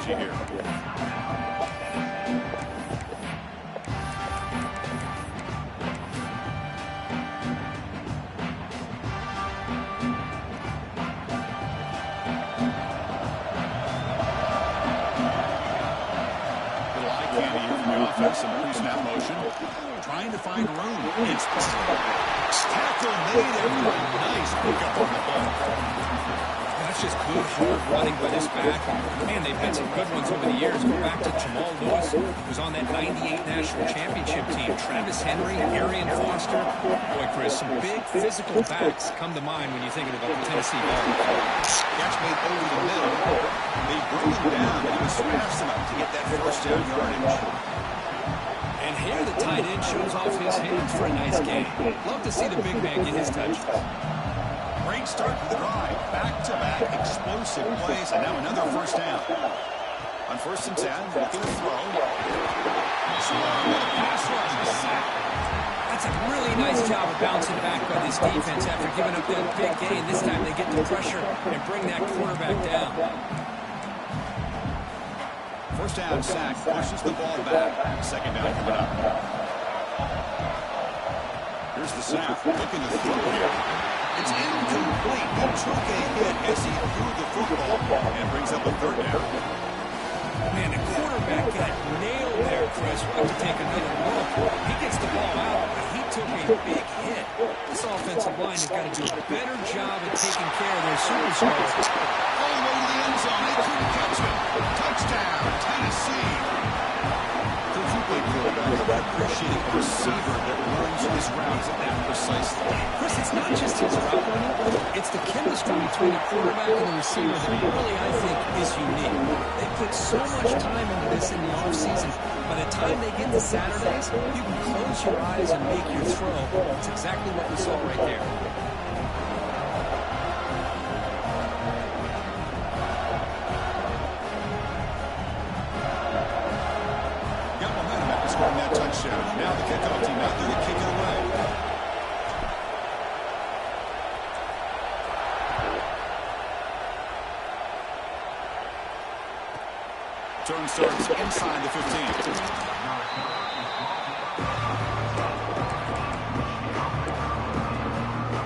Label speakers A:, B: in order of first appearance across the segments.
A: strategy here. Offense and pre-snap motion, trying to find room. It's tackle made everyone. Nice pickup on the ball.
B: That's just good, hard running by this back. Man, they've had some good ones over the years. Go back to Jamal Lewis, who was on that '98 National Championship team. Travis Henry, Arian Foster. Boy, Chris, some big physical backs come to mind when you're thinking about the Tennessee Vols.
A: Catch made over the middle. They bring him down, but he was fast enough to get that first down yardage.
B: And here the tight end shows off his hands for a nice game. Love to see the big man get his touches.
A: Great start to the drive. Back-to-back explosive plays, and now another first down. On 1st and 10, looking to throw. Slow with a pass rush, a sack.
B: That's a really nice job of bouncing back by this defense after giving up that big gain. This time they get the pressure and bring that quarterback down.
A: First down sack, pushes the ball back. Second down coming up. Here's the snap, looking to throw here. It's incomplete. He took a hit as he threw the football and brings up a third down.
B: Man, the quarterback got nailed there, Chris. We'll have to take another look. He gets the ball out, but he took a big hit. This offensive line has got to do a better job of taking care of their superstars.
A: All the way to the end zone. They couldn't catch him. Touchdown, Tennessee. Coach, you played quarterback. I would appreciate a receiver that runs his routes at that precisely.
B: Chris, it's not just his route running. It's the chemistry between the quarterback and the receiver that really, I think, is unique. They put so much time into this in the offseason. By the time they get to Saturdays, you can close your eyes and make your throw. That's exactly what we saw right there.
A: That touchdown. Now the kickoff team out there to kick it away. Turn starts inside the 15.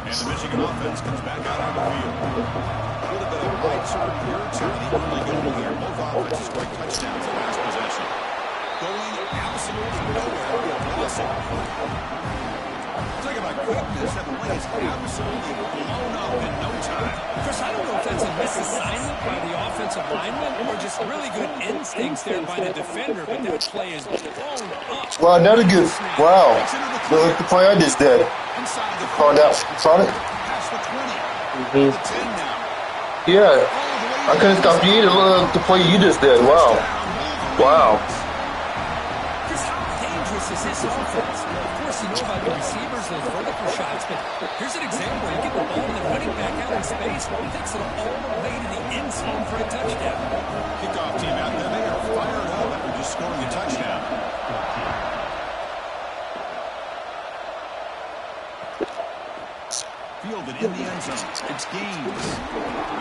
A: And the Michigan offense comes back out on the field. A little bit of wide turn here to the early goal here. Both offenses scoring touchdowns the last possession. Going absolutely nowhere with Blossom. Talk about quickness, that play is absolutely blown up in no time.
B: Chris, I don't know if that's a misassignment by the offensive lineman or just really good instincts there by the defender, but that play is blown up.
C: Wow, another good. Wow. Look like the play I just did. Called out Sonic.
A: Past the 20. The 10 now.
C: Yeah. I couldn't stop you either. Look, the play you just did. Wow. Wow.
B: Is this offense? Of course, you know about the receivers, those vertical shots, but here's an example. You get the ball and the running back out in space, he takes it all the way to the end zone for a touchdown.
A: Kickoff team out there, they are fired up after just scoring a touchdown. Fielded in the end zone. It's Gaines.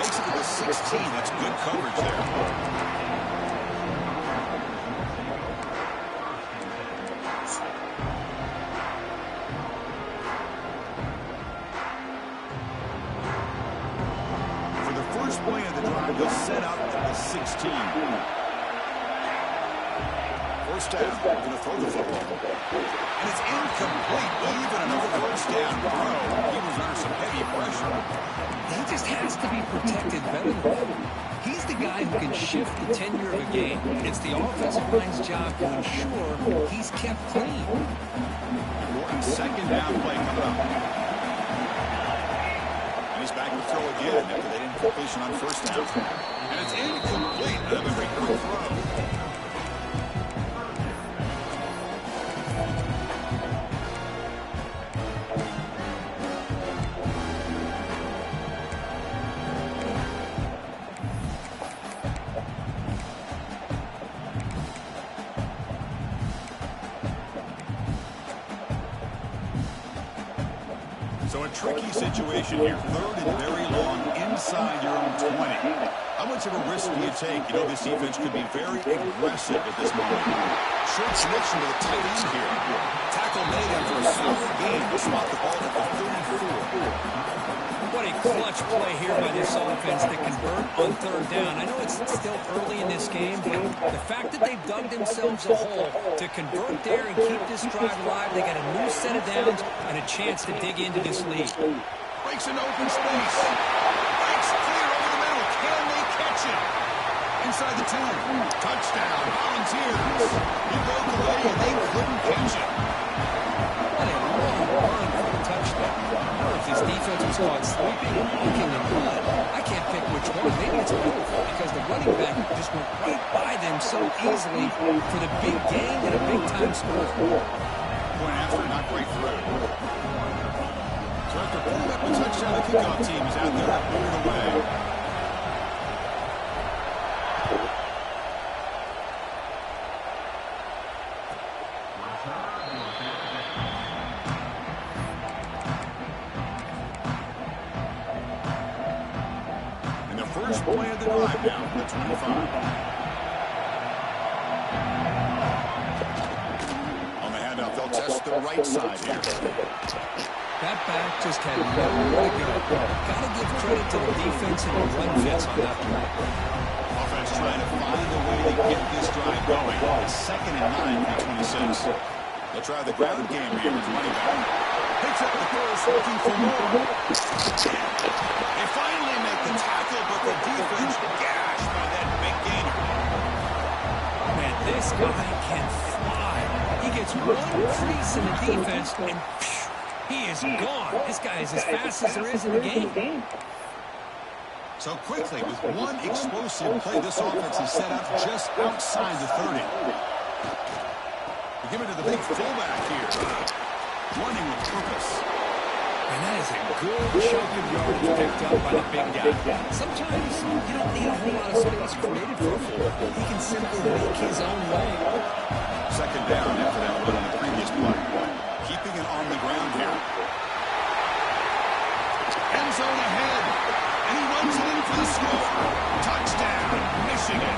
A: Makes it to the 16. That's good coverage there. Play of the drive, they'll set up at the 16. First down, going to throw the football. And it's incomplete, even another first down throw. He was under some heavy pressure.
B: He just has to be protected better than that. He's the guy who can shift the tenure of a game. It's the offensive line's job to ensure he's kept clean.
A: Important second down play coming up. He's back to throw again after that incompletion on first down. And it's incomplete. Another return throw. So a tricky situation here. 3rd and very long inside your own 20. How much of a risk do you take? You know, this defense could be very aggressive at this moment. Short connection to the tight end here. Tackle made after a solid game to spot the ball at the 34.
B: What a clutch play here by this offense to convert on third down. I know it's still early in this game, but the fact that they've dug themselves a hole to convert there and keep this drive alive, they got a new set of downs and a chance to dig into this lead.
A: Breaks into open space. Breaks clear over the middle. Can they catch it? Inside the 10. Touchdown. Volunteers. He broke away and they couldn't catch it.
B: What a long run for the touchdown. I don't know if this defense was caught sleeping or looking in blood. I can't pick which one. Maybe it's both because the running back just went right by them so easily for the big gain and a big-time score.
A: Point after, not break through. So after pulling up a touchdown, the kickoff team is out there moving away. And the first play of the drive now from the 25. On the handoff, they'll test the right side here.
B: That back just had nowhere to go. Got to give credit to the defense and the run fits on that play.
A: Offense trying to find a way to get this drive going. It's 2nd and 9 from 26. They'll try the ground game here with running back. Picks up the first, looking for more. They finally make the tackle, but the defense gashed by that big gainer.
B: Man, this guy can fly. He gets one crease in the defense, and he is gone. This guy is as fast as there is in the game.
A: So quickly, with one explosive play, this offense is set up just outside the 30. We give it to the big fullback here. Running with purpose.
B: And that is a good chunk of yardage picked up by the big guy. Sometimes you don't need a whole lot of space created for a fullback. He can simply make his own way.
A: 2nd down after that run on the previous play. Keeping it on the ground here. End zone ahead. And he runs it in for the score. Touchdown, Michigan.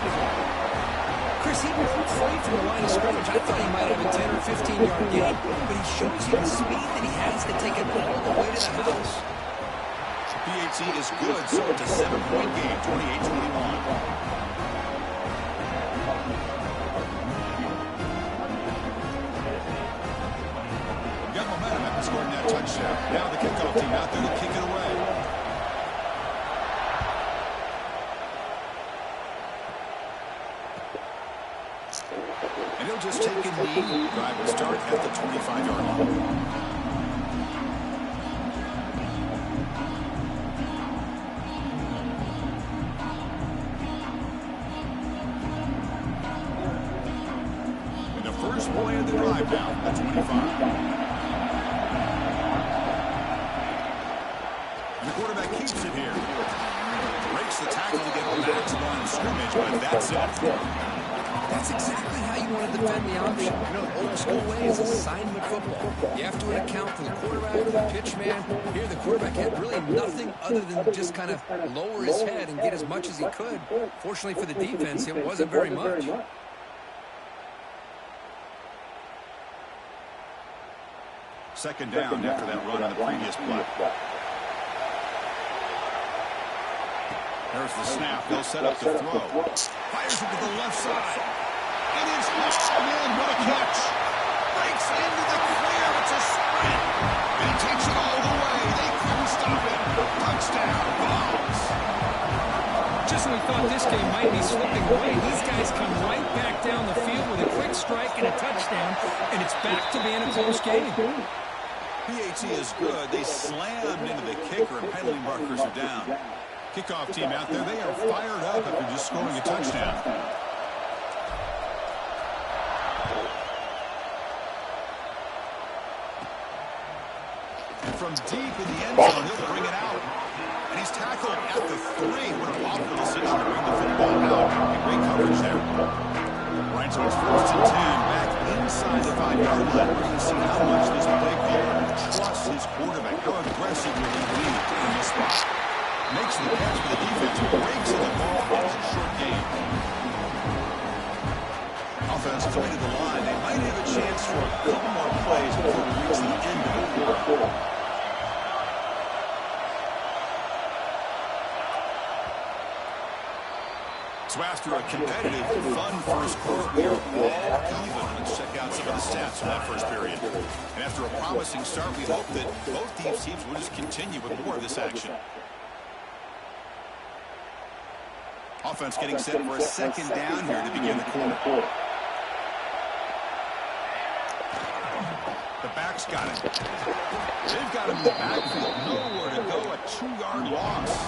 B: Chris, he broke free from the line of scrimmage. I thought he might have a 10 or 15-yard gain, but he shows you the speed that he has to take it all the way to the house.
A: PAT is good, so it's a 7-point game, 28-21. Got momentum after scoring that touchdown. Now the kickoff team out there to kick it away. And he'll just take a knee. Drive will start at the 25-yard line. And the first play of the drive now at 25. And the quarterback keeps it here. Breaks the tackle to get back to the line of scrimmage, but that's it.
B: That's exactly how you want to defend the option. You know, the old school way is assignment football. You have to account for the quarterback, the pitch man. Here, the quarterback had really nothing other than just kind of lower his head and get as much as he could. Fortunately for the defense, it wasn't very much.
A: Second down after that run on the previous play. There's the snap. They'll set up the throw. Fires it to the left side. It is oh man, what a catch. Breaks into the clear. It's a sprint. And he takes it all the way. They couldn't stop it. Touchdown. Balls.
B: Just when we thought this game might be slipping away, these guys come right back down the field with a quick strike and a touchdown, and it's back to being a close game.
A: PAT is good. They slammed into the kicker, and penalty markers are down. Kickoff team out there, they are fired up after just scoring a touchdown. And from deep in the end zone, he'll bring it out. And he's tackled at the 3. What an awful decision to bring the football out. And great coverage there. Right, so it's 1st and 10, back inside the 5-yard line. We're going to see how much this play caller trusts his quarterback. How aggressive will he be in this spot? Makes the catch for the defense, breaks in the ball, and it's a short gain. Offense is way to the line. They might have a chance for a couple more plays before we reach the end of the quarter. So after a competitive, fun first quarter, we are all even. Let's check out some of the stats from that first period. And after a promising start, we hope that both these teams will just continue with more of this action. Offense getting set for a second down here to begin the quarter. The back's got it. They've got him in the backfield. Nowhere to go. A 2-yard loss.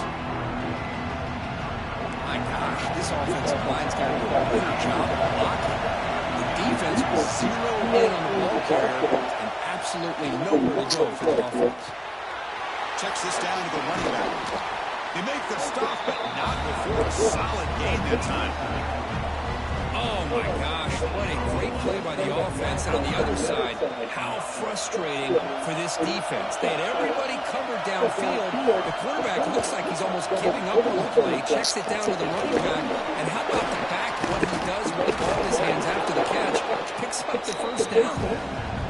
B: My gosh, this offensive line's got to do a better job of blocking. The defense will zero in on the ball carrier and absolutely nowhere to go for the offense.
A: Checks this down to the running back. They make the stop, but not before a solid gain that time.
B: Oh my gosh, what a great play by the offense. And on the other side, how frustrating for this defense. They had everybody covered downfield. The quarterback looks like he's almost giving up on the play, checks it down to the running back. And how about the back, what he does with the ball in his hands after the catch? Picks up the first down.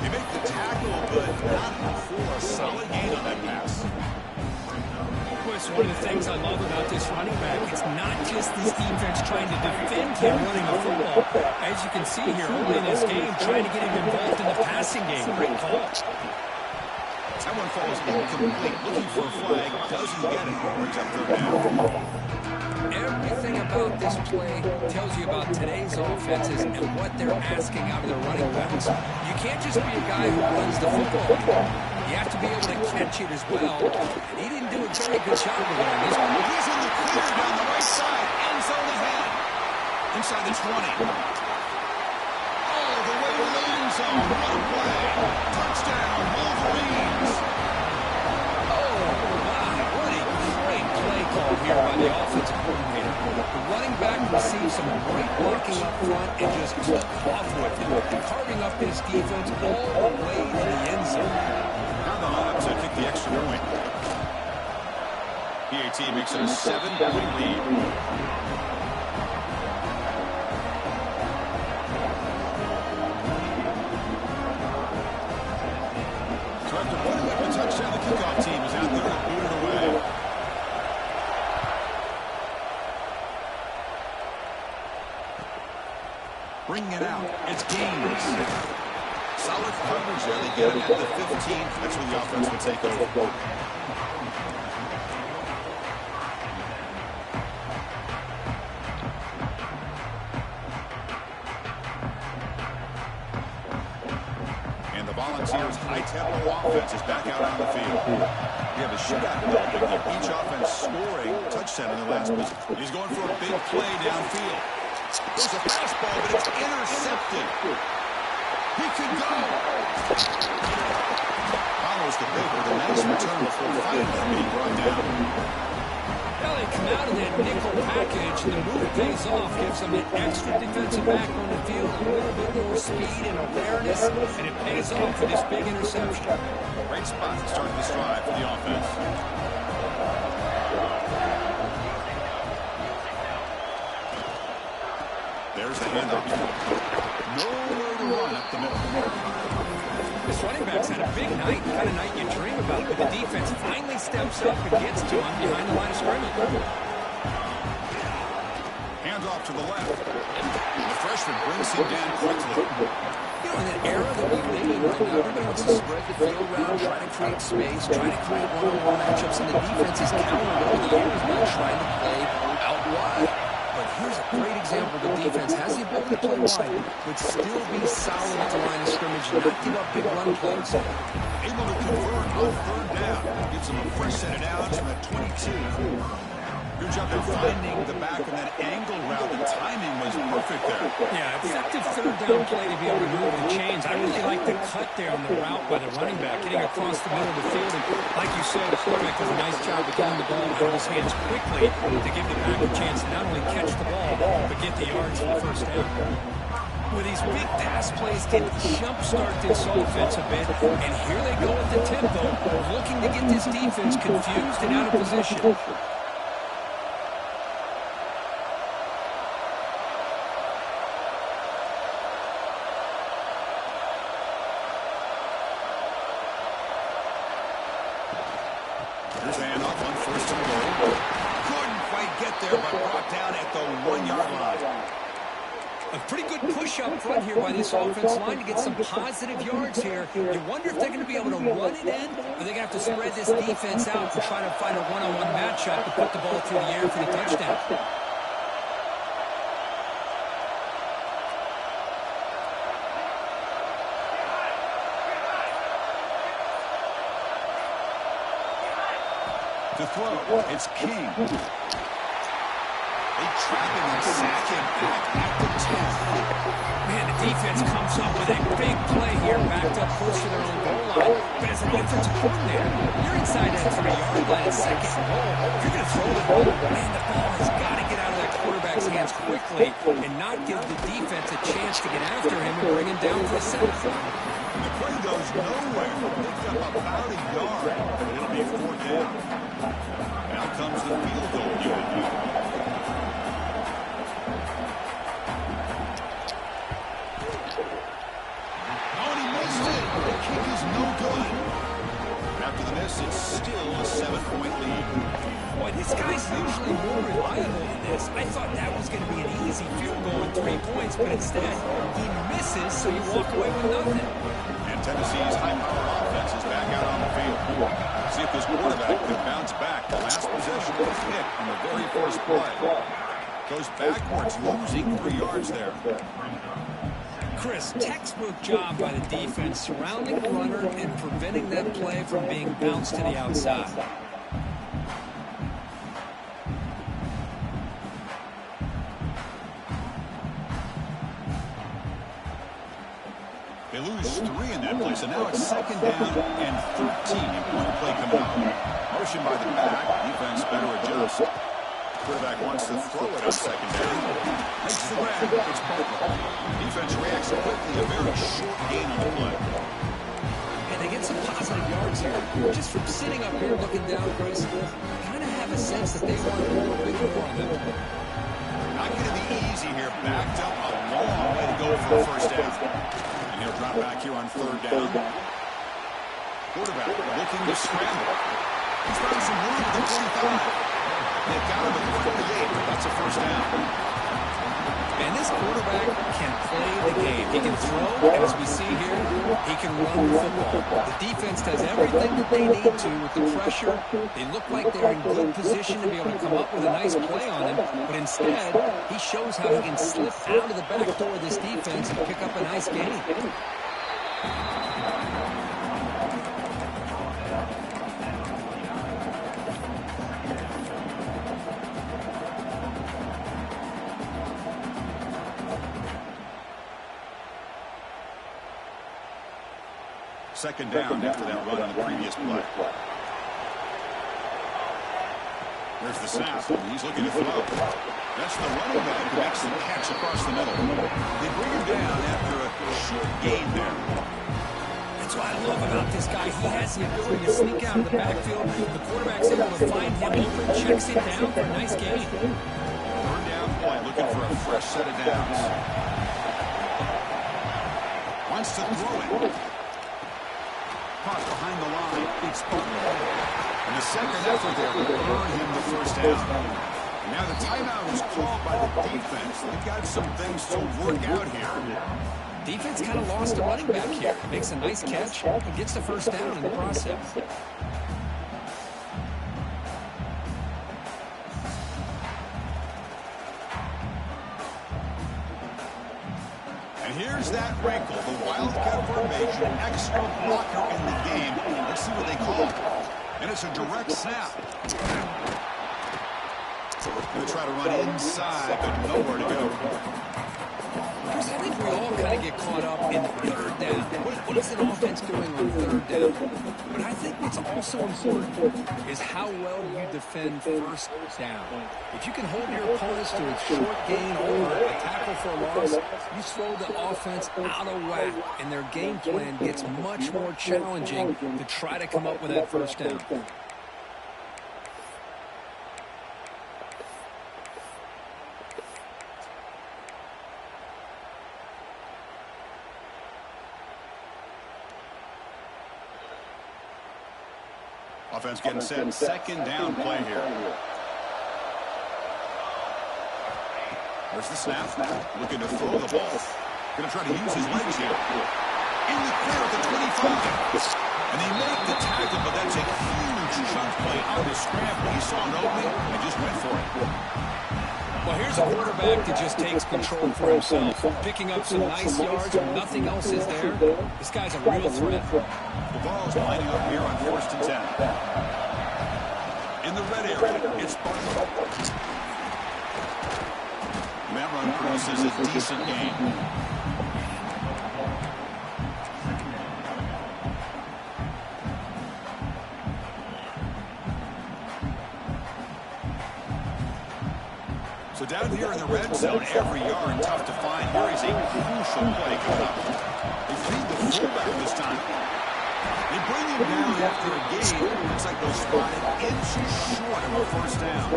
A: They make the tackle, but not before a solid gain on that pass.
B: It's one of the things I love about this running back. It's not just this defense trying to defend him running the football. As you can see here early in this game, trying to get him involved in the passing game. Great call.
A: That one falls incomplete. Looking for a flag. Doesn't get it. Brings up third down.
B: Everything about this play tells you about today's offenses and what they're asking out of their running backs. You can't just be a guy who runs the football. You have to be able to catch it as well. And he didn't do a very good job of it on this one.
A: He's in the clear down the right side. End zone ahead. Inside the 20. All the way to the end zone. What a play. Touchdown, Wolverines.
B: Oh, my. What a great play call here by the offensive coordinator. The running back received some great blocking up front and just took off with it, carving up this defense all the way to the end zone.
A: The Hogs to kick the extra point. PAT makes it a 7-point lead. So after putting up a touchdown, the kickoff team is out there to boot it away. Bringing it out. It's Gaines. Solid coverage there. They get him at the 15. That's where the offense will take over. And the Volunteers' high-tempo offense is back out on the field. We have a shootout developing here. Each offense scoring a touchdown in their last possession. He's going for a big play downfield. There's a fastball, but it's intercepted. He could go. Follows the big with a nice return before finally being brought down.
B: Well, they come out of that nickel package, and the move pays off, gives them an extra defensive back on the field, a little bit more speed and awareness, and it pays off for this big interception.
A: Great spot to start this drive for the offense. There's the handoff. Nowhere to run up the middle.
B: This running back's had a big night, the kind of night you dream about, but the defense finally steps up and gets to him behind the line of scrimmage.
A: Handoff to the left. The freshman brings him down quickly.
B: You know, in that era that we live in right now, everybody wants to spread the field around, try to create space, try to create one-on-one matchups, and the defense is counting over the years by trying to play out wide. But here's a great example. The defense has the ability to play wide, but still be solid at the line of scrimmage and not give up big run plays.
A: Able to convert on third down. Gives him a fresh set of downs from the 22. Good job of finding the back on that angle route. The timing was perfect there.
B: Yeah, effective third down play to be able to move the chains. I really like the cut there on the route by the running back, getting across the middle of the field. And like you said, the quarterback does a nice job of getting the ball out of his hands quickly to give the back a chance to not only catch the ball, but get the yards for the first down. With these big pass plays can jumpstart this offense a bit, and here they go at the tempo, looking to get this defense confused and out of position.
A: Here's a handoff on first and goal. Couldn't quite get there, but brought down at the 1-yard line.
B: A pretty good push up front here by this offense line to get some positive yards here. You wonder if they're going to be able to run it in, or they're going to have to spread this defense out and try to find a one-on-one matchup to put the ball through the air for the touchdown.
A: To throw, it's King. They trap him and sack him back at the 10.
B: Man, the defense comes up with a big play here, backed up close to their own goal line. But as an offensive coordinator, you're inside that 3-yard line at second and goal. If you're going to throw the ball, man, the ball has got to get out of that quarterback's hands quickly and not give the defense a chance to get after him and bring him down for a sack.
A: The play goes nowhere. Picked up about a yard, but it'll be 4th down. Now comes the field goal unit. It's still a 7-point lead.
B: Boy, this guy's usually more reliable than this. I thought that was going to be an easy field goal and 3 points, but instead, he misses, so you walk away with nothing.
A: And Tennessee's high-powered offense is back out on the field. See if this quarterback could bounce back. The last possession was hit on the very first play. Goes backwards, losing 3 yards there.
B: Chris, textbook job by the defense surrounding the runner and preventing that play from being bounced to the outside.
A: They lose 3 in that play, so now it's 2nd down and 13. Point play coming up. Motion by the back. Defense better adjust. Quarterback wants to throw it on 2nd down. Makes the grab. It's Butler. Defense reacts quickly. A very short gain on the play.
B: And they get some positive yards here. Just from sitting up here looking down, Chris, kind of have a sense that they want to do a big more on them.
A: Not going to be easy here. Backed up a long way to go for the first down. And he'll drop back here on 3rd down. Quarterback looking to scramble. He's found some room at the 45. They got him at the 48. That's a first down.
B: And this quarterback can play the game. He can throw, and as we see here, he can run the football. The defense does everything that they need to with the pressure. They look like they're in good position to be able to come up with a nice play on him, but instead, he shows how he can slip out of the back door of this defense and pick up a nice gain.
A: Second down after that run on the previous play. There's the snap. He's looking to throw. That's the running back who makes the catch across the middle. They bring him down after a short gain there.
B: That's what I love about this guy. He has the ability to sneak out of the backfield. The quarterback's able to find him open, checks it down for a nice gain.
A: 3rd down play, looking for a fresh set of downs. Wants to throw it. Caught behind the line. It's Butler. And the second effort there will earn him the first down. Now the timeout is called by the defense. They've got some things to work out here.
B: Defense kind of lost a running back here. Makes a nice catch and gets the first down in the process.
A: And here's that wrinkle, the Wildcat formation, extra blocker in the game. Let's see what they call it. And it's a direct snap. Going to try to run inside, but nowhere to go.
B: Chris, I think we all kind of get caught up in 3rd down. What is an offense doing on 3rd down? But I think what's also important is how well you defend first down. If you can hold your opponents to a short gain or a tackle for a loss, you throw the offense out of whack, and their game plan gets much more challenging to try to come up with that first down.
A: offense getting set. Second down play here. There's the snap. Looking to throw the ball. Going to try to use his legs here. In the clear at the 25. And they make the tackle, but that's a huge chunk play on the scramble. He saw an opening and just went for it.
B: Well, here's a quarterback that just takes control for himself. Picking up some nice yards when nothing else is there. This guy's a real threat.
A: The ball's lining up here on 1st and 10. In the red area, it's Barkley. That run produces a decent game. So down here in the red zone, every yard tough to find. Here is a crucial play coming up. They feed the fullback this time. They bring him down after a gain. Looks like they'll spot it inches short of a 1st down.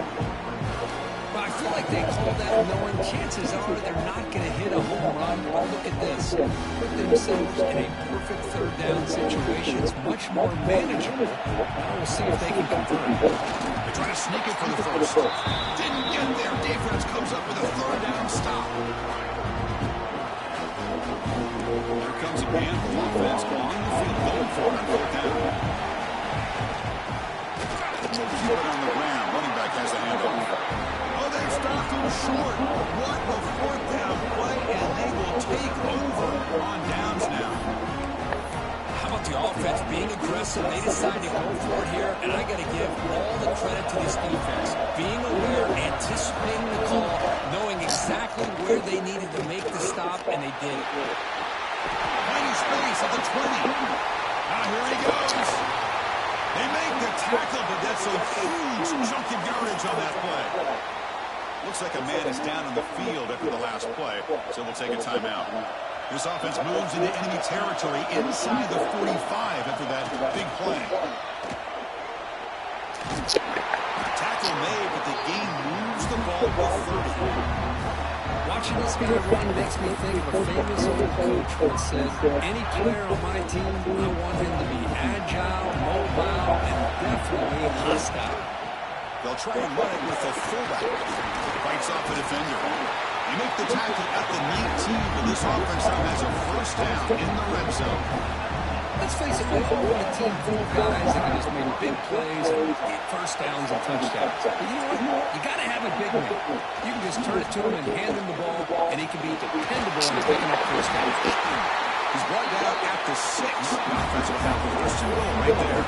B: But I feel like they call that knowing chances are they're not going to hit a home run. But look at this. Put themselves in a perfect 3rd down situation. It's much more manageable. Now we'll see if they can convert.
A: They try to sneak it for the 1st. Didn't get there. Defense comes up with a 3rd down stop. Here comes again. The offense on the field going for it on 4th down. Keep it on the ground. Running back has a handoff. Oh, they stopped him short. What a 4th down play, and they will take over on downs now.
B: How about the offense being aggressive? They decide to go for it here, and I got to give all the credit to this defense. Being aware, anticipating the call, knowing exactly where they needed to make the stop, and they did it.
A: Finding space at the 20. Now here he goes. They make the tackle, but that's a huge chunk of yardage on that play. Looks like a man is down on the field after the last play, so we'll take a timeout. This offense moves into enemy territory inside the 45 after that big play. Tackle made, but the game moves the ball to 30.
B: Watching this guy run makes me think of a famous old coach once said, any player on my team, I want him to be agile, mobile, and definitely hostile.
A: They'll try and run it with the fullback. Fights off the defender. They make the tackle at the 19, but this offense now has a 1st down in the red zone.
B: Let's face it, we all want a team full of guys that can just make big plays and get 1st downs and touchdowns. But you know what? You got to have a big man. You can just turn it to him and hand him the ball, and he can be dependable in picking up 1st downs.
A: He's brought down at the 6. Offensive tackle, 1st and goal right there.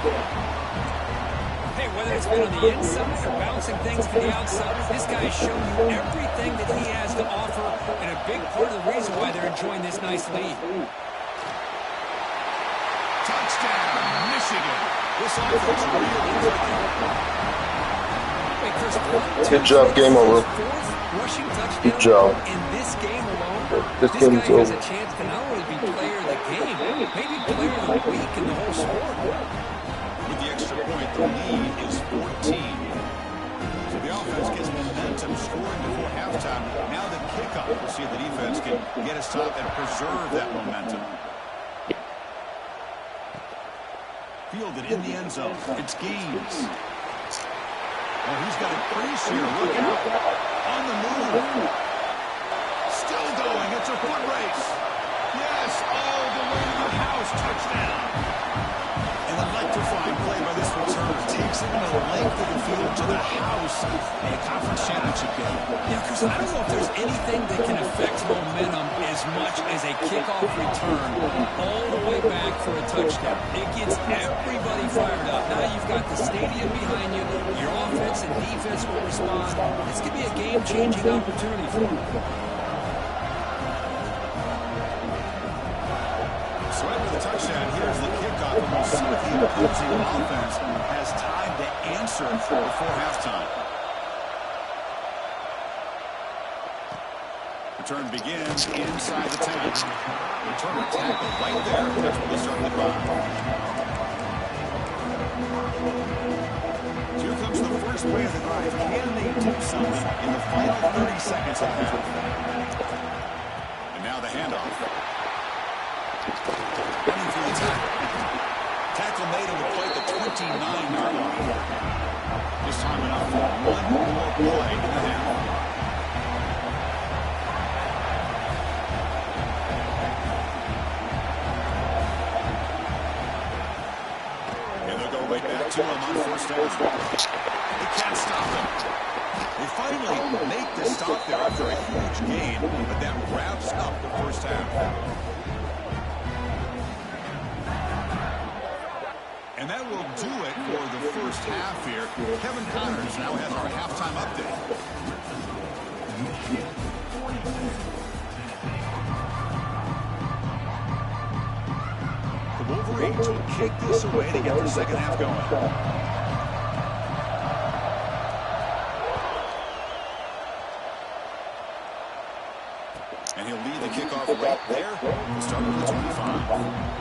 B: Hey, whether it's been on the inside or bouncing things to the outside, this guy has shown you everything that he has to offer, and a big part of the reason why they're enjoying this nice lead.
A: Touchdown, Michigan. This offense really clicking.
C: Good job, game over.
B: Rushing touchdown
C: Good job.
B: in this game alone.
C: This
B: This
C: game's
B: guy has
C: over.
B: a chance to not only be player of the game, maybe player of the week in the whole sport.
A: With the extra point, the lead is 14. So the offense gets momentum scoring before halftime. Now the kickoff. We'll see if the defense can get a stop and preserve that momentum. Fielded in the end zone. It's Gaines. Oh, he's got a crease here. Look out. On the move. Still going. It's a foot race. Yes. Oh, the way to the house. Touchdown. An electrifying play by this return. Takes it the length of the field to the house. A conference championship game.
B: Yeah, Chris, I don't know if there's anything that can affect momentum as much as a kickoff return all the way back for a touchdown. It gets everybody fired up. Now you've got the stadium behind you. Your offense and defense will respond. This could be a game-changing opportunity for them.
A: So after the touchdown, here's the kickoff, and we'll see if the opposing offense has time to answer before halftime. Return begins inside the 10. Return tackle right there. That's where they start the drive. So here comes the first play of the drive. Can they do something in the final 30 seconds of the half? And now the handoff. Running through the tackle. Tackle made him to play the 29-yard line. This time enough for one more play in the half. And they'll go right back to him on first down. They can't stop him. They finally make the stop there after a huge gain, but that wraps up the first half. And that will do it for the first half here. Kevin Connors now has our halftime update. The Wolverines will kick this away to get the second half going. And he'll lead the kickoff right there. We'll start with the 25.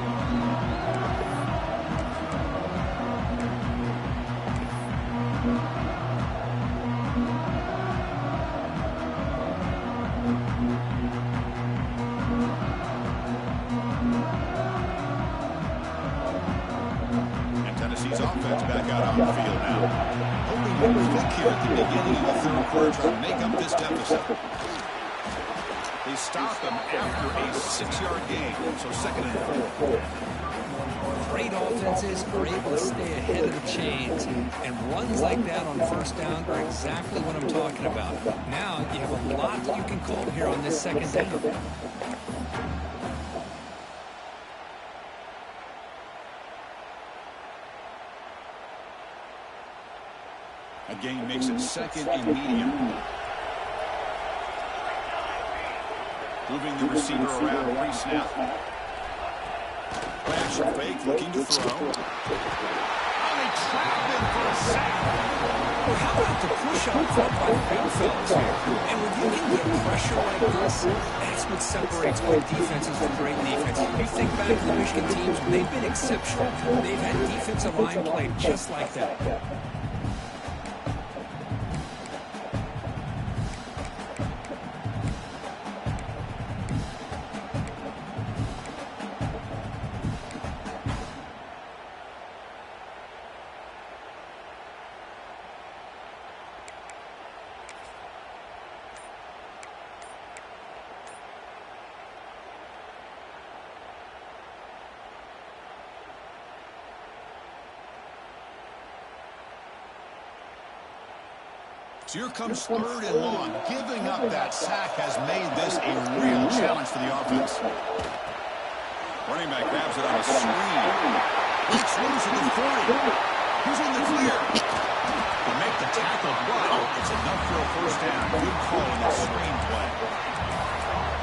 A: Offense back out on the field now. Hoping to click here at the beginning of the third quarter to make up this deficit. They stop him after a 6-yard gain, so second and 4.
B: Great offenses are able to stay ahead of the chains, and runs like that on first down are exactly what I'm talking about. Now you have a lot that you can call here on this second down.
A: A gain makes it second and medium. Moving the receiver around pre-snap. Flash and fake, looking to throw. Oh, they trapped him for a sack.
B: Well, how about the push up front by the big fellas here? And when you can get pressure like this, that's what separates good defenses from great defense. You think back to the Michigan teams, they've been exceptional. They've had defensive line play just like that.
A: So here comes third and long. Giving up that sack has made this a real challenge for the offense. Running back grabs it on a screen. Breaks loose at the 40. Who's in the clear? To make the tackle, but it's enough for a first down. Good call on that screen play.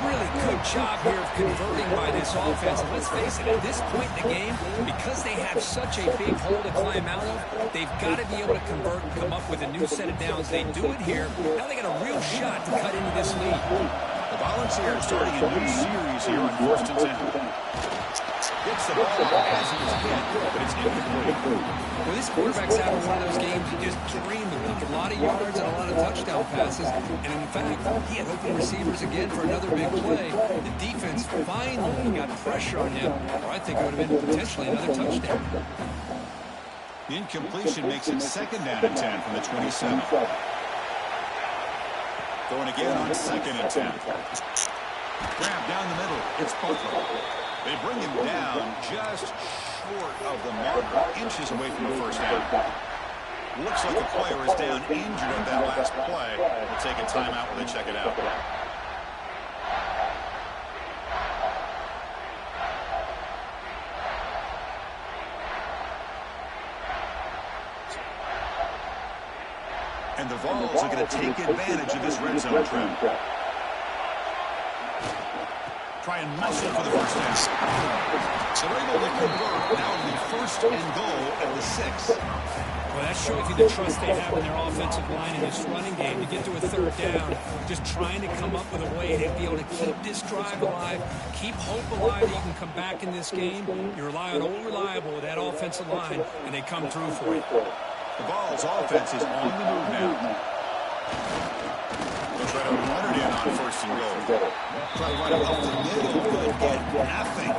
B: Really good job here of converting by this offense. And let's face it, at this point in the game, because they have such a big hole to climb out of, they've got to be able to convert and come up with a new set of downs. They do it here. Now they got a real shot to cut into this lead.
A: The Volunteers starting a new series here on first and 10. Gets the ball as he's hit, but it's incomplete.
B: Well, this quarterback's having one of those games you just dream about. A lot of yards and a lot of touchdown passes. And in fact, he had open receivers again for another big play. The defense finally got pressure on him, or I think it would have been potentially another touchdown.
A: The incompletion makes it second down and 10 from the 27. Going again on second and 10. Grab down the middle. It's Butler. They bring him down just short of the marker, inches away from the first down. Looks like the player is down injured at that last play. We'll take a timeout when they check it out. And the Vols are going to take advantage of this red zone trip. Try and muscle for the first down. They're able to convert now to the first and goal at the 6.
B: Well, that shows you the trust they have in their offensive line in this running game. To get to a third down, just trying to come up with a way to be able to keep this drive alive, keep hope alive that you can come back in this game. You rely on Old Reliable with that offensive line, and they come through for you.
A: The Vols' offense is on the move now. They'll try to run it in on first and goal. Try to run it up the middle, but get nothing.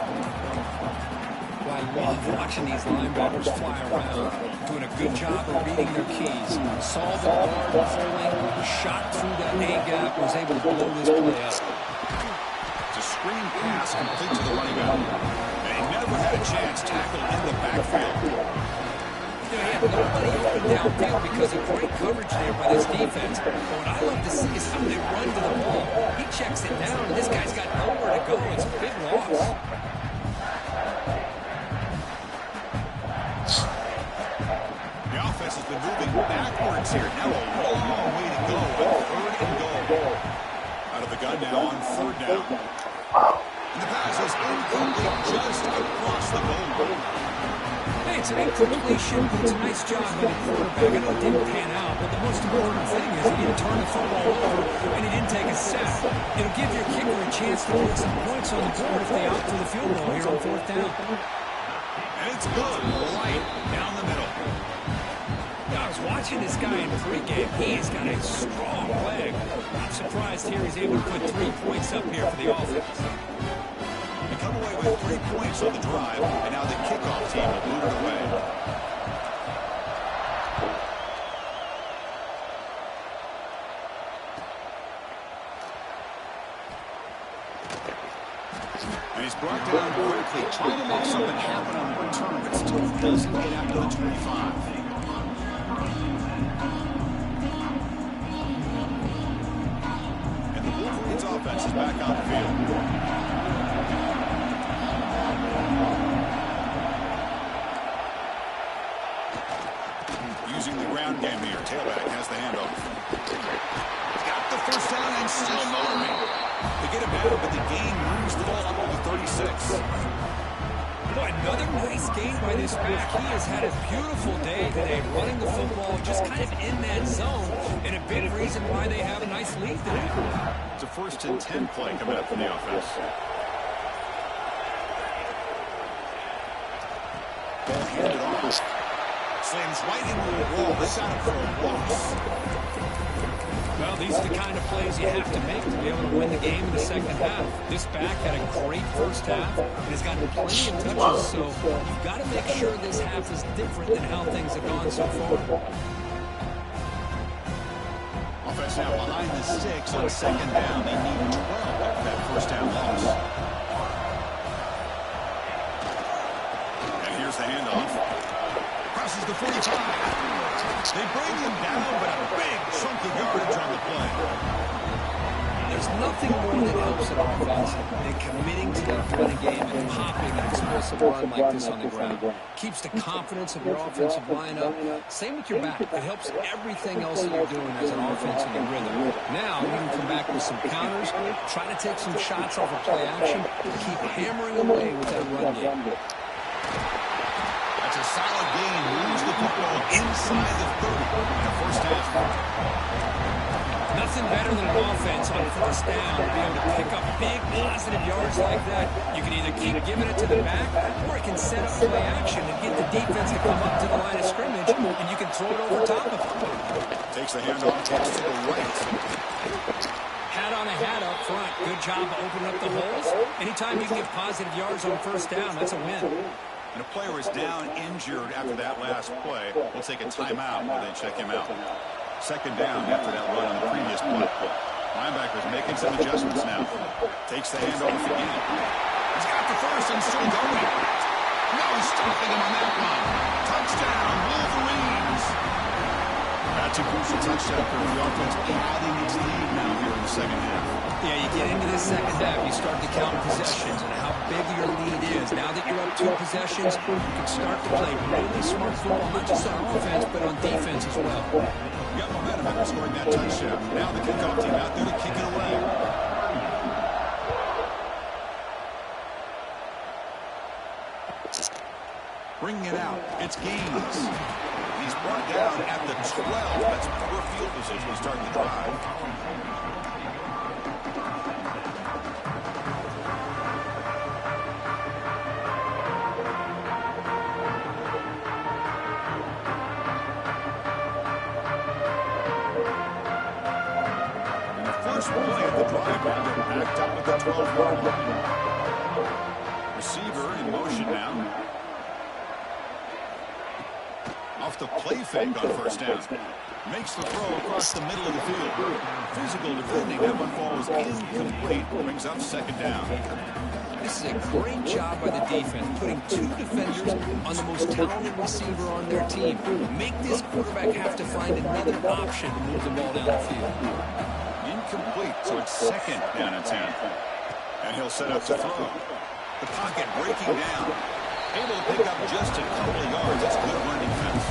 B: Well, I love watching these linebackers fly around, doing a good job of reading their keys. Saw the guard pulling, shot through that A-gap, was able to blow this play up.
A: It's a screen pass complete to the running back. And he never had a chance tackled in the backfield.
B: He had nobody open downfield because of great coverage there by this defense. But what I love to see is how they run to the ball. He checks it down, and this guy's got nowhere to go. It's a big loss.
A: The offense has been moving backwards here. Now a long way to go on 3rd and goal. Out of the gun now on 3rd down. And the pass is incomplete just across the goal.
B: Hey, it's an incompletion, but it's a nice job by the quarterback. I know it didn't pan out, but the most important thing is he didn't turn the football over, and he didn't take a sack. It'll give your kicker a chance to put some points on the board if they opt for the field goal here on 4th down.
A: And it's good right down the middle.
B: I was watching this guy in pregame. He has got a strong leg. I'm surprised here he's able to put 3 points up here for the offense.
A: They come away with 3 points on the drive, and now the kickoff team will move it away. And he's brought down quickly, trying to make something happen on the return, but still doesn't get out to the 25. And the Wolverines offense is back on the field. Using the ground game here. Tailback has the handoff. Got the first down and still moving. They get him down, but the game moves the ball up over 36.
B: Boy, another nice game by this back. He has had a beautiful day today, running the football just kind of in that zone, and a big reason why they have a nice lead today.
A: It's a 1st and 10 play coming up for the offense. Ball handed off. Slams right into the wall. This out for a loss.
B: Well, these are the kind of plays you have to make to be able to win the game in the second half. This back had a great first half and has gotten plenty of touches, so you've got to make sure this half is different than how things have gone so far.
A: Offense now behind the 6 on 2nd down. They need 12 after that first down loss. And here's the handoff. Crosses the 45. They bring him down, but a big chunk of yardage on the play.
B: There's nothing more that helps an offense than committing to that running game and popping an explosive run like this on the ground. Keeps the confidence of your offensive line up. Same with your back. It helps everything else that you're doing as an offense in the rhythm. Now you can come back with some counters, try to take some shots off of play action, and keep hammering away with that run game.
A: That's a solid gain. Moves the football inside the 30 in the first half.
B: Nothing better than an offense on 1st down to be able to pick up big positive yards like that. You can either keep giving it to the back, or you can set up play action and get the defense to come up to the line of scrimmage, and you can throw it over top of them.
A: Takes the handoff, takes to the right.
B: Hat on a hat up front. Good job of opening up the holes. Anytime you can get positive yards on 1st down, that's a win.
A: And a player is down injured after that last play. We'll take a timeout while they check him out. 2nd down after that run on the previous play. Linebacker's making some adjustments now. Takes the handoff again. He's got the first and still going. No stopping him on that one. Touchdown, Wolverines. That's a crucial touchdown for the offense, padding its lead now here in the second half.
B: Yeah, you get into this second half, you start to count possessions and how big your lead is. Now that you're up 2 possessions, you can start to play really smart football, not just on offense, but on defense as well.
A: You got momentum after scoring that touchdown. Now the kickoff team out there to kick it away. Bringing it out. It's Gaines. He's brought down at the 12. That's poor field position to start the drive. Play of the drive now. They're backed up at the 12-yard line. Receiver in motion now. off the play fake on first down. Makes the throw across the middle of the field. Physical defending. That one falls incomplete. Brings up second down.
B: This is a great job by the defense, putting two defenders on the most talented receiver on their team. Make this quarterback have to find another option to move the ball down the field.
A: Incomplete, so it's second down and 10. And he'll set up to throw. The pocket breaking down. Able to pick up just a couple of yards. That's good run defense.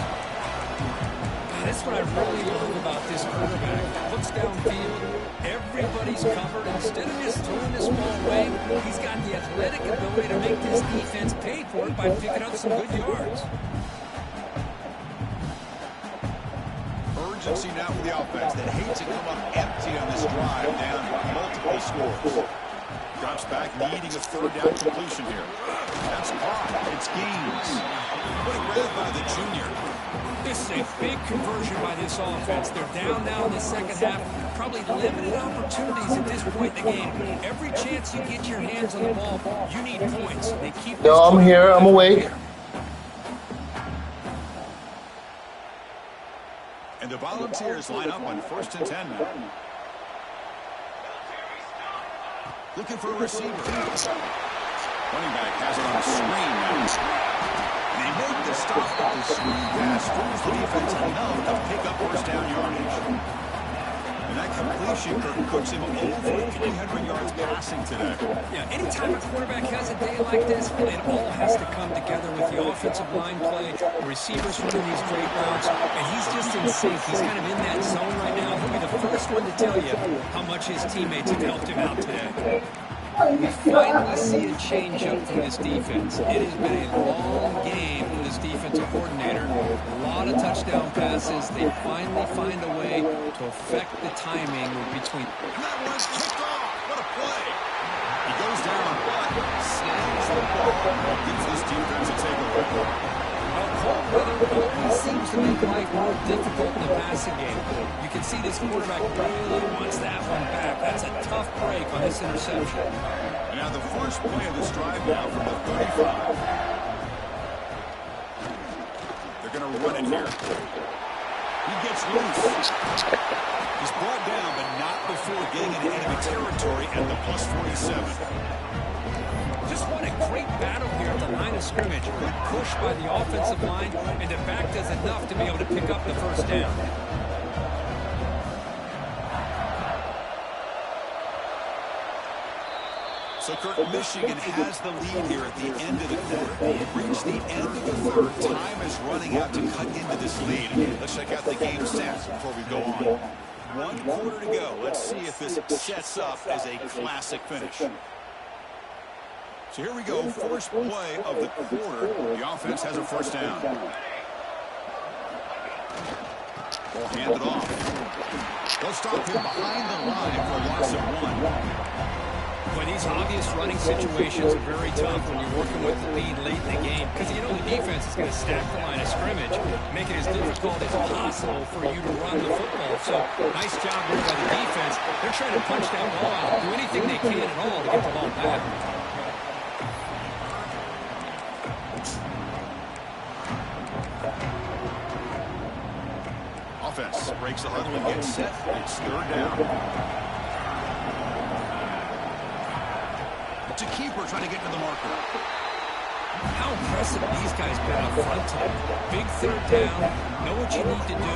B: That's what I really love about this quarterback. Looks downfield, everybody's covered. Instead of just throwing this ball away, he's got the athletic ability to make this defense pay for it by picking up some good yards.
A: Urgency now for the offense that hates to come up empty on this drive, down multiple scores. Drops back, needing a third down completion here. That's caught. It's Gaines. What a grab by the junior.
B: This is a big conversion by this offense. They're down now in the second half. Probably limited opportunities at this point in the game. Every chance you get your hands on the ball, you need points. They keep.
C: Yo, I'm here. I'm awake.
A: And the Volunteers line up on 1st and 10 now. Looking for a receiver. Running back has it on a screen now. They make the stop, but the screen pass fools the defense enough to pick up first down yardage. And that completion puts him over 300 yards passing today.
B: Yeah, anytime a quarterback has a day like this, it all has to come together with the offensive line play, the receivers running these great routes, and he's just in sync. He's kind of in that zone right now. He'll be the first one to tell you how much his teammates have helped him out today. We finally see a change-up from this defense. It has been a long game for this defensive coordinator. A lot of touchdown passes. They finally find a way to affect the timing between.
A: And that one's kicked off. What a play. He goes down, but snags the ball. Gives this defense a takeaway.
B: Cold weather always seems to make life more difficult in the passing game. You can see this quarterback really wants that one back. That's a tough break on this interception.
A: And now the first play of this drive now from the 35. They're going to run it here. He gets loose. He's brought down, but not before getting into enemy territory at the +47.
B: Just what a great battle here at the line of scrimmage. Good push by the offensive line, and the back does enough to be able to pick up the first down.
A: So, Kurt, Michigan has the lead here at the end of the quarter. Reach the end of the third. Time is running out to cut into this lead. Let's check out the game stats before we go on. 1 quarter to go. Let's see if this sets up as a classic finish. So here we go, first play of the quarter. The offense has a first down. Ball handed off. They'll stop him behind the line for a loss of 1.
B: But these obvious running situations are very tough when you're working with the lead late in the game, because you know the defense is going to stack the line of scrimmage, make it as difficult as possible for you to run the football. So nice job here by the defense. They're trying to punch that ball out, do anything they can at all to get the ball back.
A: Offense breaks the huddle and gets set. It's third down. To keeper trying to get to the marker.
B: How impressive these guys been up front today. Big third down. Know what you need to do.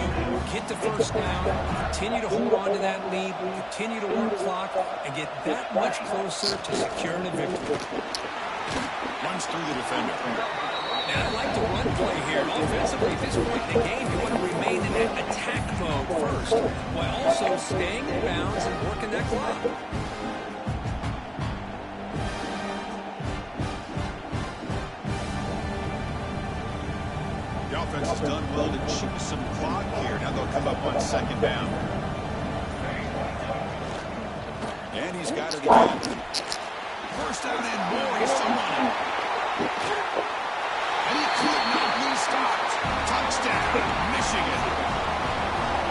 B: Get the first down. Continue to hold on to that lead. Continue to work clock and get that much closer to securing a victory.
A: Runs through the defender.
B: Now, I like the run play here. Offensively, at this point in the game, you want to remain in that attack mode first, while also staying in bounds and working that clock.
A: The offense has done well to chew some clock here. Now they'll come up on second down. And he's got it again. First down and more. He's still running. And he could not be stopped. Touchdown, Michigan.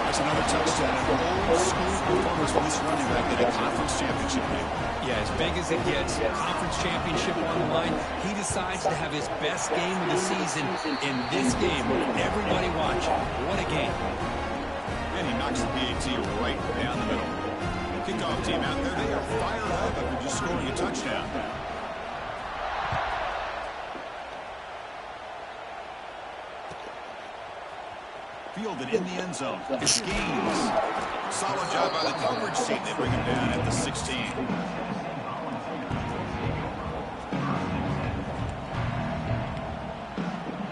A: A That's another touchdown. An old school performance from this running back in a conference championship game.
B: Yeah, as big as it gets, conference championship on the line, he decides to have his best game of the season in this game. Everybody watching. What a game.
A: And he knocks the PAT right down the middle. Kickoff team out there, they are fired up after just scoring a touchdown. Fielded in the end zone. It's Gaines. Solid job by the coverage team. They bring him down at the 16.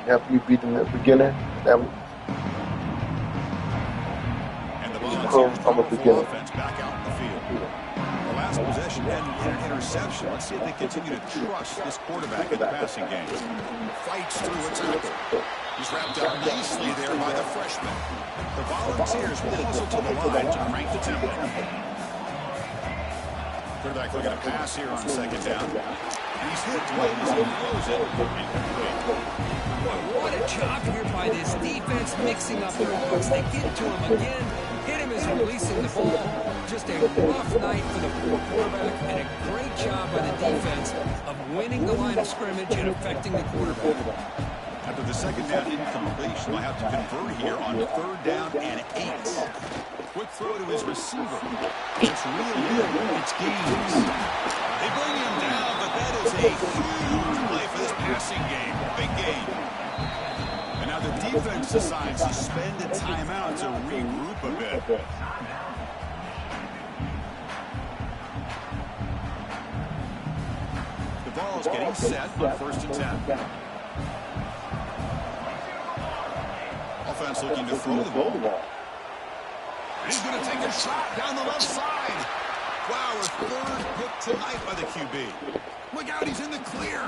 C: After you beat them at the beginning,
A: And the Volunteers
C: I'm a beginner.
A: offense back out in the field. The last possession ended in an interception. Let's see if they continue to trust this quarterback in the passing game. Fights through a tackle. He's wrapped up nicely there by the freshman. The Volunteers will whistle to the line to crank the tempo. Quarterback looking to pass here on second down. And he's hit late as he throws it.
B: Boy, what a job here by this defense mixing up their looks. They get to him again. Hit him as releasing the ball. Just a rough night for the poor quarterback, and a great job by the defense of winning the line of scrimmage and affecting the quarterback.
A: After the second down incompletion, they'll have to convert here on third down and 8. Quick throw to his receiver. It's real good. It's Gaines. They bring him down, but that is a huge play for this passing game. Big game. And now the defense decides to spend a timeout to regroup a bit. The ball's getting set on 1st and 10. Offense looking to throw the ball. He's going to take a shot down the left side. Wow, a third pick tonight by the QB. Look out, he's in the clear.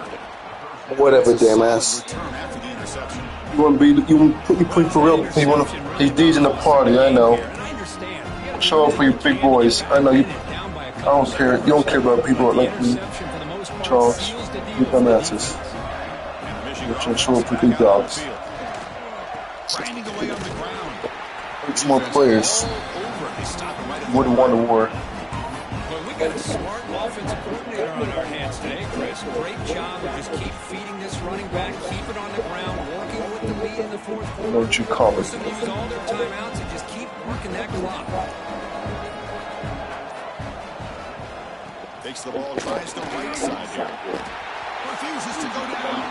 C: whatever, damn ass.
A: Return after the interception.
C: You want to be, you play for real. You want to, these D's in the party, I know. Show up for your big boys. I know you. I don't care. You don't care about people like me, Charles. You dumbasses. You're trying to show up for big dogs.
A: Grinding away on the ground.
C: It's more players. More than one war.
B: Well, we got a smart offensive coordinator on our hands today, Chris. Great job of just keep feeding this running back, keep it on the ground, working with the lead in the fourth quarter.
C: I know what you call it.
B: Use all their timeouts and just keep working that clock.
A: Takes the ball, tries the right side here. Refuses to go down.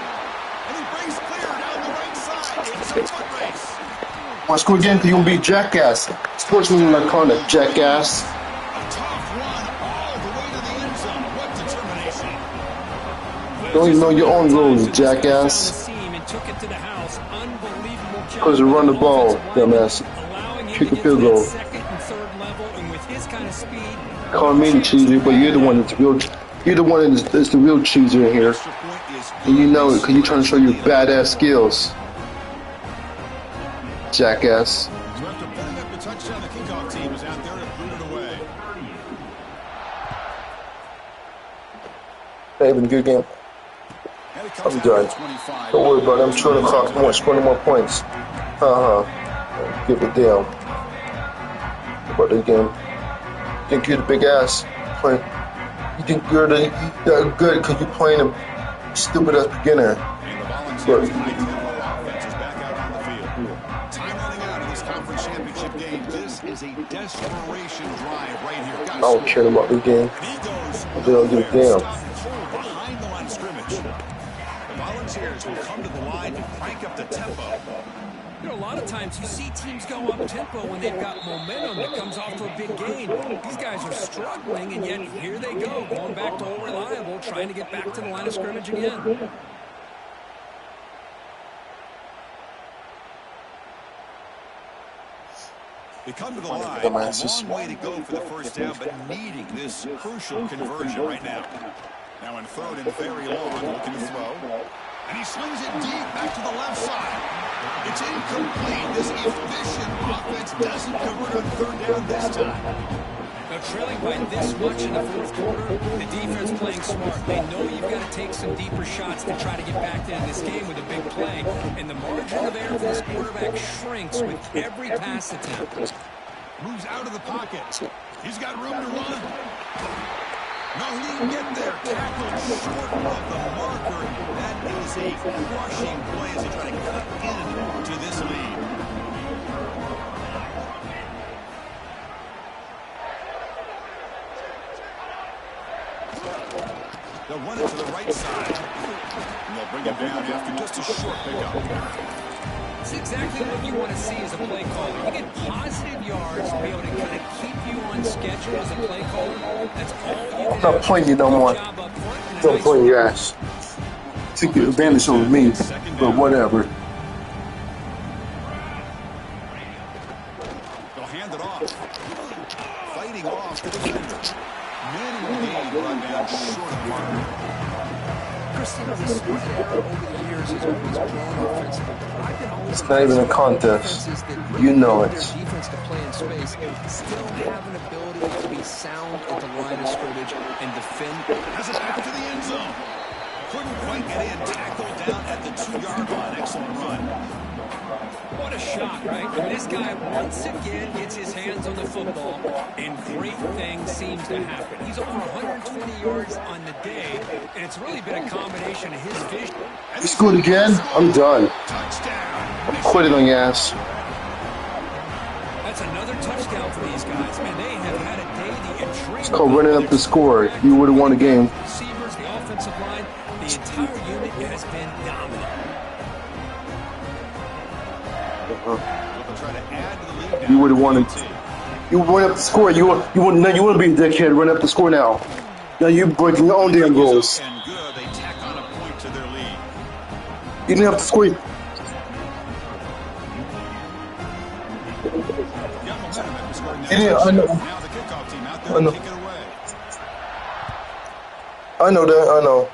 A: And he breaks clear down the right side. It's a foot race.
C: Want to score again? Because you're going to be jackass. Sportsman like calling it jackass.
A: A tough run all the way to the end zone. What determination.
C: Don't even know your own rules, jackass. Because you run the ball, dumbass. Kick a field goal. Call me the cheeser, but you're the one that's real. You're the one that's the real cheeser in here, and you know it because you're trying to show your badass skills, jackass.
A: After putting up the touchdown, the kickoff team is out there to put it away.
C: Having a good game. I'm done. Don't worry about it. I'm sure the clock won't score any more points. Give a damn about the game. You think you're the big ass playing? You think you're good because you're playing a stupid ass beginner.
A: And the Volunteers offense is back out on the field. Time running out of this conference championship game. This is a desperation drive right here.
C: I don't care about the game.
A: He goes
C: They don't give a damn.
A: behind the line of scrimmage. The Volunteers will come to the line to crank up the tempo.
B: You know, a lot of times you see teams go up tempo when they've got momentum that comes off to a big gain. These guys are struggling, and yet here they go, going back to old reliable, trying to get back to the line of scrimmage again.
A: They come to the line, a long way to go for the first down, but needing this crucial conversion right now. Now in third and very long, looking to throw. And he swings it deep back to the left side. It's incomplete. This efficient offense doesn't convert on third down this time.
B: Now, trailing by this much in the fourth quarter, the defense playing smart. They know you've got to take some deeper shots to try to get back into this game with a big play. And the margin of error for this quarterback shrinks with every pass attempt.
A: Moves out of the pocket. He's got room to run. No, he didn't get there. Tackled short of the marker. That is a crushing play as they try to cut into this lead. They'll run it to the right side. And they'll bring it down after just a short pickup.
B: It's exactly what you want to see as a play caller. You get positive yards to be able to kind of keep you on schedule as a play caller. That's all you
C: I'm not playing you no more. Don't play your ass. Take your advantage over me, but whatever.
A: They'll hand it off. Fighting off the defender. Manual gain brought down short of the marker.
B: This era over the years has always grown offensively.
C: It's not even a contest. You know it.
B: Defense to play in space still have an ability to be sound at the line of scrimmage and defend.
A: Has it back to the end zone. Couldn't quite get in. Tackled down at the 2-yard line. Excellent run.
B: What a shot, right? I mean, this guy once again gets his hands on the football, and great things seem to happen. He's over 120 yards on the day, and it's really been a combination of his vision.
C: You scored again? I'm done.
A: Touchdown.
C: I'm quitting on your ass.
B: That's another touchdown for these guys. Man, they have had a day the intrigue.
C: It's called running up the score. You would have won the game.
B: Receivers, the offensive line, the entire unit has been dominant.
C: You would have won it. You run up the score. You want to be a dickhead. Run up the score now. Now you're breaking your own damn rules.
A: They tack on a point to their lead.
C: You didn't have to score. I know.
A: Now the kickoff team out there to kick it away.
C: I know that. I know.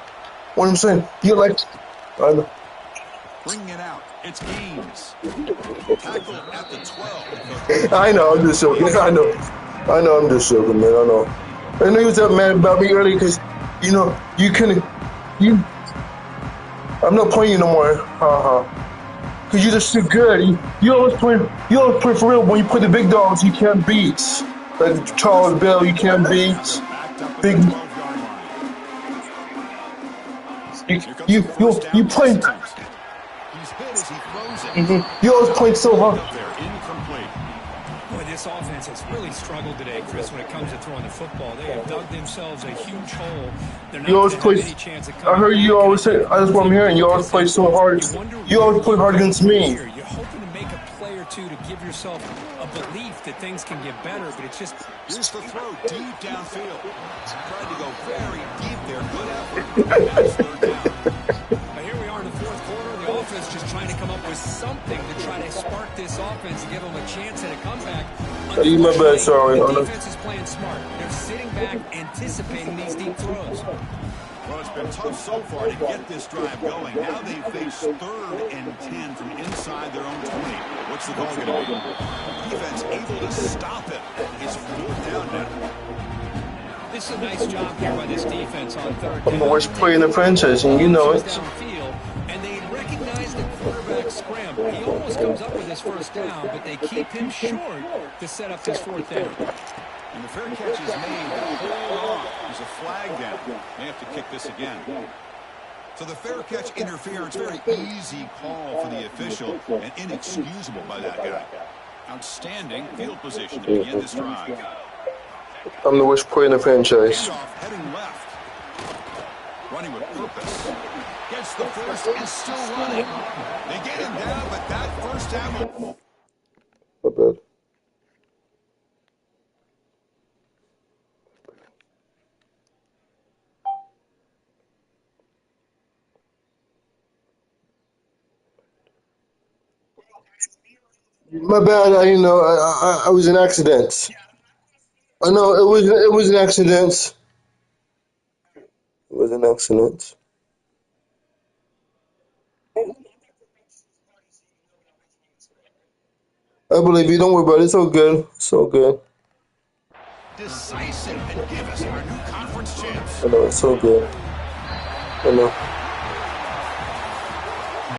C: What I'm saying, you like. I know.
A: Bringing it out. It's Gaines. Tackle at the 12.
C: I know. I'm just joking. I know. I'm just joking, man. I know. I know you was that mad about me earlier because, you couldn't. I'm not playing you no more. Because you're just too good. You always play for real. When you play the big dogs, you can't beat. Like Charles Bell, you can't beat. Big. You play.
A: He's hit as he throws it.
C: You always play so hard.
A: They're incomplete.
B: Boy, this offense has really struggled today, Chris, when it comes to throwing the football. They have dug themselves a huge hole. They're not
C: You always play. I heard you always say. That's what I'm hearing. You always play so hard. You always play hard against me.
B: You're hoping to make a play or two to give yourself a belief that things can get better, but it's just.
A: Here's the throw deep downfield. Tried to go very deep there. Good effort. That's third down.
B: Now here we are in the fourth quarter. The offense just trying to come up with something to try to spark this offense and give them a chance at a comeback.
C: You my bad, sorry.
B: The defense is playing smart. They're sitting back, anticipating these deep throws.
A: Well, it's been tough so far to get this drive going. Now they face 3rd and 10 from inside their own 20. What's the call going to be? Defense able to stop it. It's 4th down now.
B: This is a nice job here by this defense on 3rd
C: I'm the worst player in the franchise, and you know it.
B: Downfield, and they recognize the quarterback scramble. He almost comes up with his first down, but they keep him short to set up this 4th down.
A: And the fair catch is made. Hold on. There's a flag down. They have to kick this again. So the fair catch interference, very easy call for the official and inexcusable by that guy. Outstanding field position to begin this drive.
C: I'm the worst player in the franchise.
A: Handoff heading left. Running with purpose. Gets the first and still running. They get him down, but that first down.
C: Not bad. My bad. I was an accident. I know it was an accident. It was an accident. I believe you. Don't worry about it. It's all good. It's all good.
A: Decisive and give us our new conference champs.
C: I know it's so good. I know.